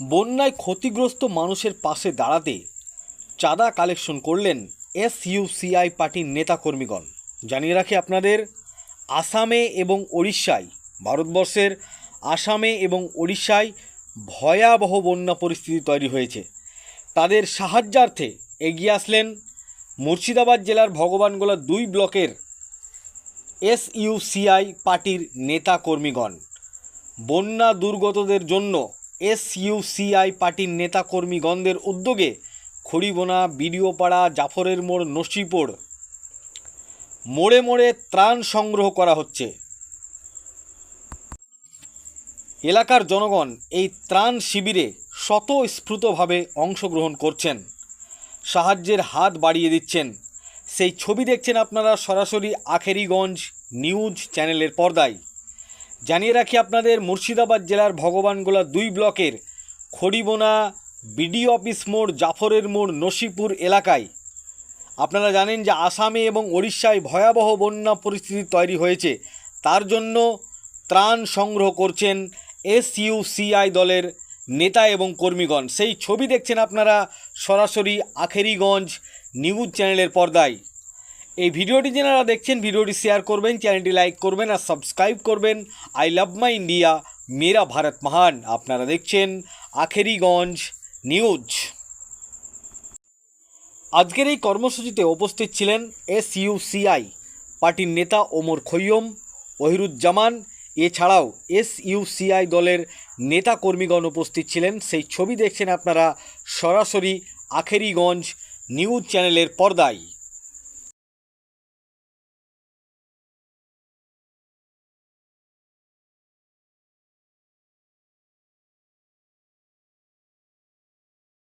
বন্যায় ক্ষতিগ্রস্ত মানুষের পাশে দাঁড়াতে চাঁদা কালেকশন করলেন এসইউসিআই পার্টির নেতাকর্মীগণ। জানিয়ে রাখি আপনাদের, আসামে এবং ওড়িশায়, ভারতবর্ষের আসামে এবং ওড়িশায় ভয়াবহ বন্যা পরিস্থিতি তৈরি হয়েছে। তাদের সাহায্যার্থে এগিয়ে আসলেন মুর্শিদাবাদ জেলার ভগবানগোলা 2 ব্লকের এসইউসিআই পার্টির নেতাকর্মীগণ। বন্যা দুর্গতদের জন্য এসইউসিআই পার্টির নেতাকর্মীগণদের উদ্যোগে খড়িবোনা, বিডিওপাড়া, জাফরের মোড়, নসিপুর মোড়ে মোড়ে ত্রাণ সংগ্রহ করা হচ্ছে। এলাকার জনগণ এই ত্রাণ শিবিরে স্বতঃস্ফূর্তভাবে অংশগ্রহণ করছেন, সাহায্যের হাত বাড়িয়ে দিচ্ছেন। সেই ছবি দেখছেন আপনারা সরাসরি আখেরিগঞ্জ নিউজ চ্যানেলের পর্দায়। জানিয়ে রাখি আপনাদের, মুর্শিদাবাদ জেলার ভগবানগোলা 2 ব্লকের খড়িবোনা, বিডিও অফিস মোড়, জাফরের মোড়, নসিপুর এলাকায় আপনারা জানেন যে আসামে এবং ওড়িশায় ভয়াবহ বন্যা পরিস্থিতি তৈরি হয়েছে। তার জন্য ত্রাণ সংগ্রহ করছেন এসইউসিআই দলের নেতা এবং কর্মীগণ। সেই ছবি দেখছেন আপনারা সরাসরি আখেরিগঞ্জ নিউজ চ্যানেলের পর্দায়। এই ভিডিওটি যারা দেখছেন, ভিডিওটি শেয়ার করবেন, চ্যানেলটি লাইক করবেন আর সাবস্ক্রাইব করবেন। আই লাভ মাই ইন্ডিয়া, মেরা ভারত মহান। আপনারা দেখছেন আখেরিগঞ্জ নিউজ। আজকের এই কর্মসূচিতে উপস্থিত ছিলেন এসইউসিআই পার্টির নেতা ওমর খৈয়ম, ওহিরুজ্জামান, এছাড়াও এসইউসিআই দলের নেতা কর্মীগণ উপস্থিত ছিলেন। সেই ছবি দেখছেন আপনারা সরাসরি আখেরিগঞ্জ নিউজ চ্যানেলের পর্দায়।